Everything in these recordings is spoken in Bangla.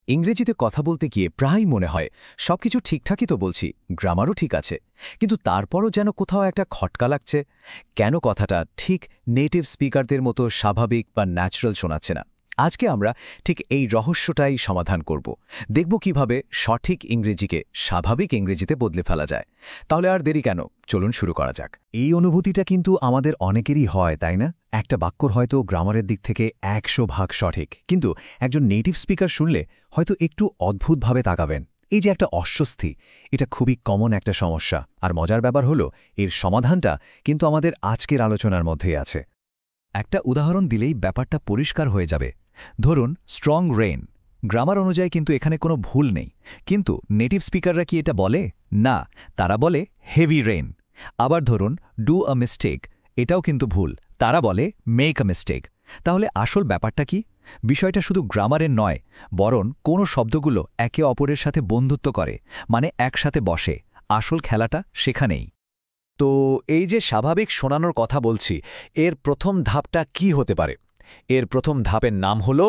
ইংরেজিতে কথা বলতে গিয়ে প্রায়ই মনে হয় সবকিছু ঠিকঠাকই তো বলছি, গ্রামারও ঠিক আছে, কিন্তু তারপরও যেন কোথাও একটা খটকা লাগছে। কেন কথাটা ঠিক নেটিভ স্পিকারদের মতো স্বাভাবিক বা ন্যাচারাল শোনাচ্ছে না? আজকে আমরা ঠিক এই রহস্যটাই সমাধান করব। দেখব কিভাবে সঠিক ইংরেজিকে স্বাভাবিক ইংরেজিতে বদলে ফেলা যায়। তাহলে আর দেরি কেন, চলুন শুরু করা যাক। এই অনুভূতিটা কিন্তু আমাদের অনেকেরই হয়, তাই না? একটা বাক্যর হয়তো গ্রামারের দিক থেকে 100% সঠিক, কিন্তু একজন নেটিভ স্পিকার শুনলে হয়তো একটু অদ্ভুতভাবে তাকাবেন। এই যে একটা অস্বস্তি, এটা খুবই কমন একটা সমস্যা। আর মজার ব্যাপার হলো, এর সমাধানটা কিন্তু আমাদের আজকের আলোচনার মধ্যেই আছে। একটা উদাহরণ দিলেই ব্যাপারটা পরিষ্কার হয়ে যাবে। ধরুন স্ট্রং রেইন, গ্রামার অনুযায়ী কিন্তু এখানে কোনো ভুল নেই, কিন্তু নেটিভ স্পিকাররা কি এটা বলে? না, তারা বলে হেভি রেইন। আবার ধরুন ডু আ মিস্টেক, এটাও কিন্তু ভুল, তারা বলে মেক আ মিস্টেক। তাহলে আসল ব্যাপারটা কি? বিষয়টা শুধু গ্রামারের নয়, বরং কোনো শব্দগুলো একে অপরের সাথে বন্ধুত্ব করে, মানে একসাথে বসে। আসল খেলাটা সেখানেই। তো এই যে স্বাভাবিক শোনানোর কথা বলছি, এর প্রথম ধাপটা কি হতে পারে? এর প্রথম ধাপের নাম হল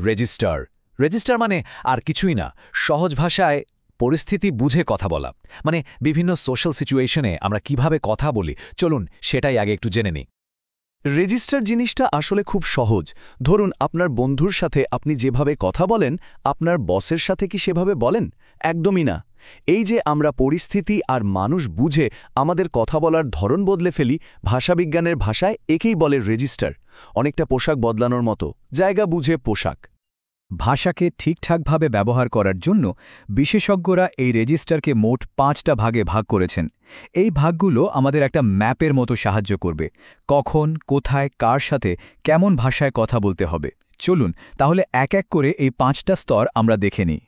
রেজিস্টার। রেজিস্টার মানে আর কিছুই না, সহজ ভাষায় পরিস্থিতি বুঝে কথা বলা। মানে বিভিন্ন সোশ্যাল সিচুয়েশনে আমরা কিভাবে কথা বলি, চলুন সেটাই আগে একটু জেনে নিই। রেজিস্টার জিনিসটা আসলে খুব সহজ। ধরুন আপনার বন্ধুর সাথে আপনি যেভাবে কথা বলেন, আপনার বসের সাথে কি সেভাবে বলেন? একদমই না। এই যে আমরা পরিস্থিতি আর মানুষ বুঝে আমাদের কথা বলার ধরন বদলে ফেলি, ভাষাবিজ্ঞানের ভাষায় একেই বলে রেজিস্টার। অনেকটা পোশাক বদলানোর মতো, জায়গা বুঝে পোশাক। ভাষাকে ঠিকঠাকভাবে ব্যবহার করার জন্য বিশেষজ্ঞরা এই রেজিস্টারকে মোট 5টা ভাগে ভাগ করেছেন। এই ভাগগুলো আমাদের একটা ম্যাপের মতো সাহায্য করবে, কখন, কোথায়, কার সাথে কেমন ভাষায় কথা বলতে হবে। চলুন তাহলে এক এক করে এই 5টা স্তর আমরা দেখে নিই।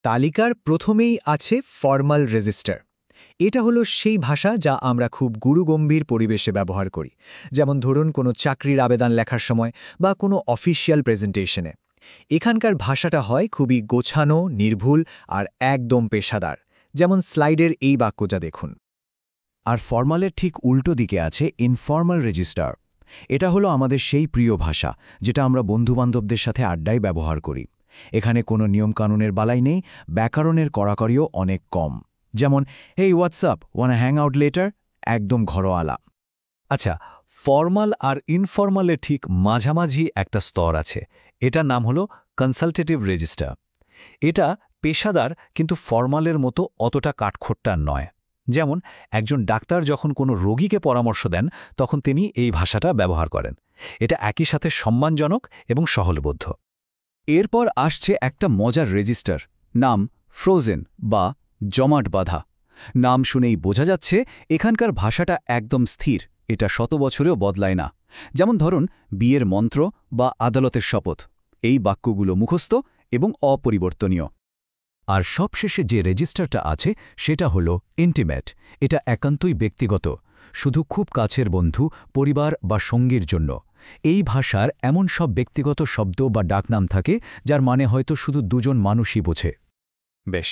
তালিকার প্রথমেই আছে ফর্মাল রেজিস্টার। এটা হলো সেই ভাষা যা আমরা খুব গুরুগম্ভীর পরিবেশে ব্যবহার করি, যেমন ধরুন কোনো চাকরির আবেদন লেখার সময় বা কোনো অফিসিয়াল প্রেজেন্টেশনে। এখানকার ভাষাটা হয় খুবই গোছানো, নির্ভুল আর একদম পেশাদার, যেমন স্লাইডের এই বাক্যটা দেখুন। আর ফর্মালের ঠিক উল্টো দিকে আছে ইনফর্মাল রেজিস্টার। এটা হলো আমাদের সেই প্রিয় ভাষা, যেটা আমরা বন্ধুবান্ধবদের সাথে আড্ডায় ব্যবহার করি। এখানে কোনো নিয়মকানুনের বালাই নেই, ব্যাকরণের কড়াকড়িও অনেক কম। যেমন হেই হোয়াটসঅ্যাপ, ওয়ানা হ্যাং আউট লেটার, একদম ঘরোয়ালা। আচ্ছা, ফর্মাল আর ইনফর্মালের ঠিক মাঝামাঝি একটা স্তর আছে। এটার নাম হলো কনসালটেটিভ রেজিস্টার। এটা পেশাদার, কিন্তু ফর্মালের মতো অতটা কাঠখোট্টা নয়। যেমন একজন ডাক্তার যখন কোনো রোগীকে পরামর্শ দেন, তখন তিনি এই ভাষাটা ব্যবহার করেন। এটা একই সাথে সম্মানজনক এবং সহলবোধ্য। এরপর আসছে একটা মজার রেজিস্টার, নাম ফ্রোজেন বা জমাট বাঁধা। নাম শুনেই বোঝা যাচ্ছে এখানকার ভাষাটা একদম স্থির, এটা শত বছরেও বদলায় না। যেমন ধরুন বিয়ের মন্ত্র বা আদালতের শপথ, এই বাক্যগুলো মুখস্থ এবং অপরিবর্তনীয়। আর সবশেষে যে রেজিস্টারটা আছে সেটা হলো ইন্টিমেট। এটা একান্তই ব্যক্তিগত, শুধু খুব কাছের বন্ধু, পরিবার বা সঙ্গীর জন্য। এই ভাষার এমন সব ব্যক্তিগত শব্দ বা ডাকনাম থাকে যার মানে হয়তো শুধু দুজন মানুষই বোঝে। বেশ,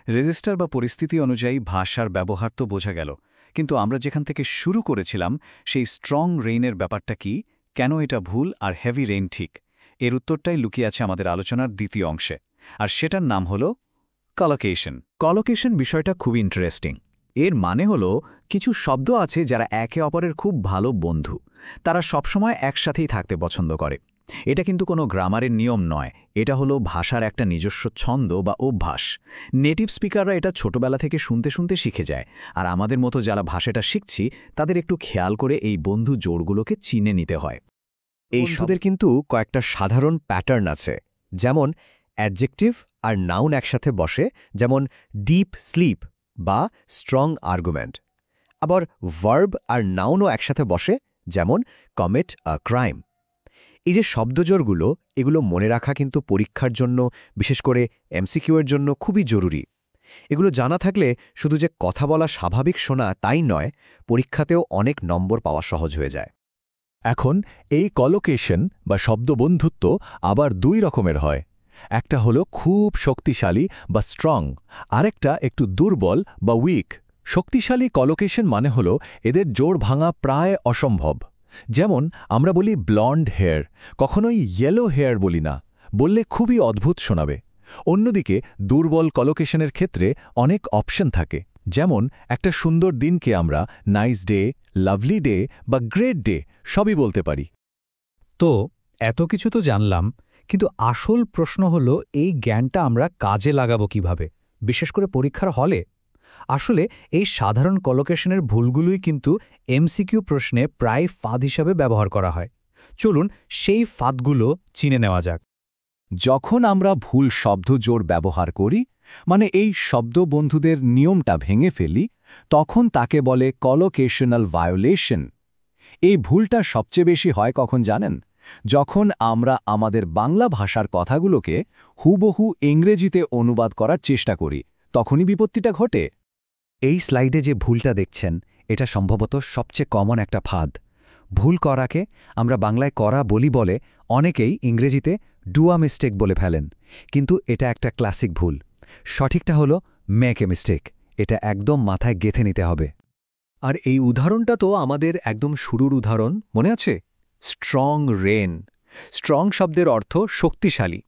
রেজিস্টার বা পরিস্থিতি অনুযায়ী ভাষার ব্যবহার তো বোঝা গেল, কিন্তু আমরা যেখান থেকে শুরু করেছিলাম সেই স্ট্রং রেইনের ব্যাপারটা কি, কেন এটা ভুল আর হেভি রেইন ঠিক, এর উত্তরটাই লুকিয়ে আছে আমাদের আলোচনার দ্বিতীয় অংশে। আর সেটার নাম হল কলোকেশন। কলোকেশন বিষয়টা খুব ইন্টারেস্টিং। এর মানে হলো কিছু শব্দ আছে যারা একে অপরের খুব ভালো বন্ধু, তারা সবসময় একসাথেই থাকতে পছন্দ করে। এটা কিন্তু কোনো গ্রামারের নিয়ম নয়, এটা হলো ভাষার একটা নিজস্ব ছন্দ বা অভ্যাস। নেটিভ স্পিকাররা এটা ছোটবেলা থেকে শুনতে শুনতে শিখে যায়, আর আমাদের মতো যারা ভাষাটা শিখছি তাদের একটু খেয়াল করে এই বন্ধু জোড়গুলোকে চিনে নিতে হয়। এই শব্দের কিন্তু কয়েকটা সাধারণ প্যাটার্ন আছে, যেমন অ্যাডজেক্টিভ আর নাউন একসাথে বসে, যেমন ডিপ স্লিপ বা স্ট্রং আর্গুমেন্ট। আবার ভার্ব আর নাউনও একসাথে বসে, যেমন কমিট আ ক্রাইম। এই যে শব্দজোড়গুলো, এগুলো মনে রাখা কিন্তু পরীক্ষার জন্য, বিশেষ করে এমসিকিউ এর জন্য খুবই জরুরি। এগুলো জানা থাকলে শুধু যে কথা বলা স্বাভাবিক শোনা তাই নয়, পরীক্ষাতেও অনেক নম্বর পাওয়া সহজ হয়ে যায়। এখন এই কলোকেশন বা শব্দবন্ধুত্ব আবার দুই রকমের হয়। একটা হলো খুব শক্তিশালী বা স্ট্রং, আরেকটা একটু দুর্বল বা উইক। শক্তিশালী কলোকেশন মানে হলো এদের জোড় ভাঙা প্রায় অসম্ভব। যেমন আমরা বলি ব্লন্ড হেয়ার, কখনোই ইয়েলো হেয়ার বলি না, বললে খুবই অদ্ভুত শোনাবে। অন্যদিকে দুর্বল কলোকেশনের ক্ষেত্রে অনেক অপশন থাকে, যেমন একটা সুন্দর দিনকে আমরা নাইস ডে, লাভলি ডে বা গ্রেট ডে সবই বলতে পারি। তো এত কিছু তো জানলাম, কিন্তু আসল প্রশ্ন হলো এই জ্ঞানটা আমরা কাজে লাগাবো কিভাবে, বিশেষ করে পরীক্ষার হলে। আসলে এই সাধারণ কলোকেশনের ভুলগুলোই কিন্তু এমসিকিউ প্রশ্নে প্রায় ফাঁদ হিসাবে ব্যবহার করা হয়। চলুন সেই ফাঁদগুলো চিনে নেওয়া যাক। যখন আমরা ভুল শব্দজোড় ব্যবহার করি, মানে এই শব্দবন্ধুদের নিয়মটা ভেঙে ফেলি, তখন তাকে বলে কলোকেশনাল ভায়োলেশন। এই ভুলটা সবচেয়ে বেশি হয় কখন জানেন? যখন আমরা আমাদের বাংলা ভাষার কথাগুলোকে হুবহু ইংরেজিতে অনুবাদ করার চেষ্টা করি, তখনই বিপত্তিটা ঘটে। এই স্লাইডে যে ভুলটা দেখছেন, এটা সম্ভবত সবচেয়ে কমন একটা ফাঁদ। ভুল করাকে আমরা বাংলায় করা বলি বলে অনেকেই ইংরেজিতে ডু আ মিস্টেক বলে ফেলেন, কিন্তু এটা একটা ক্লাসিক ভুল। সঠিকটা হলো মেক এ মিস্টেক। এটা একদম মাথায় গেঁথে নিতে হবে। আর এই উদাহরণটা তো আমাদের একদম শুরুর উদাহরণ, মনে আছে? Strong rain. স্ট্রং শব্দের অর্থ শক্তিশালী,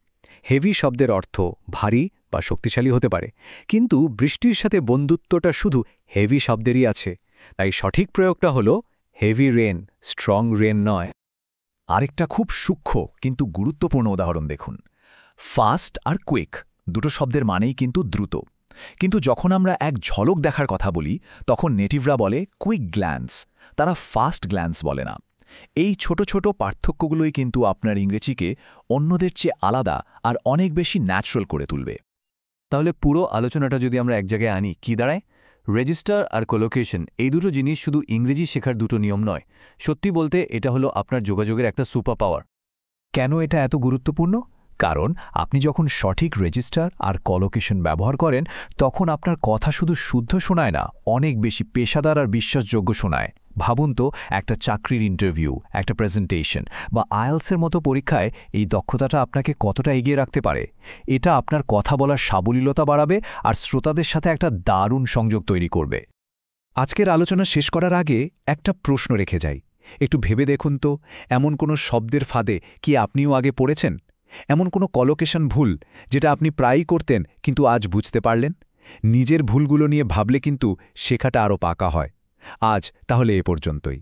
হেভি শব্দের অর্থ ভারী বা শক্তিশালী হতে পারে, কিন্তু বৃষ্টির সাথে বন্ধুত্বটা শুধু হেভি শব্দেরই আছে। তাই সঠিক প্রয়োগটা হলো হেভি রেন, স্ট্রং রেন নয়। আরেকটা খুব সূক্ষ্ম কিন্তু গুরুত্বপূর্ণ উদাহরণ দেখুন। ফাস্ট আর কুইক দুটো শব্দের মানেই কিন্তু দ্রুত, কিন্তু যখন আমরা এক ঝলক দেখার কথা বলি, তখন নেটিভরা বলে কুইক গ্ল্যান্স, তারা ফাস্ট গ্ল্যান্স বলে না। এই ছোট ছোট পার্থক্যগুলোই কিন্তু আপনার ইংরেজিকে অন্যদের চেয়ে আলাদা আর অনেক বেশি ন্যাচারাল করে তুলবে। তাহলে পুরো আলোচনাটা যদি আমরা এক জায়গায় আনি, কি দাঁড়ায়? রেজিস্টার আর কোলোকেশন এই দুটো জিনিস শুধু ইংরেজি শেখার দুটো নিয়ম নয়, সত্যি বলতে এটা হলো আপনার যোগাযোগের একটা সুপার পাওয়ার। কেন এটা এত গুরুত্বপূর্ণ? কারণ আপনি যখন সঠিক রেজিস্টার আর কলোকেশন ব্যবহার করেন, তখন আপনার কথা শুধু শুদ্ধ শোনায় না, অনেক বেশি পেশাদার আর বিশ্বাসযোগ্য শোনায়। ভাবুন তো, একটা চাকরির ইন্টারভিউ, একটা প্রেজেন্টেশন বা আইএলসের মতো পরীক্ষায় এই দক্ষতাটা আপনাকে কতটা এগিয়ে রাখতে পারে। এটা আপনার কথা বলার সাবলীলতা বাড়াবে আর শ্রোতাদের সাথে একটা দারুণ সংযোগ তৈরি করবে। আজকের আলোচনা শেষ করার আগে একটা প্রশ্ন রেখে যাই। একটু ভেবে দেখুন তো, এমন কোনো শব্দের ফাঁদে কি আপনিও আগে পড়েছেন? এমন কোনো কলোকেশন ভুল যেটা আপনি প্রায়ই করতেন কিন্তু আজ বুঝতে পারলেন? নিজের ভুলগুলো নিয়ে ভাবলে কিন্তু শেখাটা আরও পাকা হয়। আজ তাহলে এ পর্যন্তই।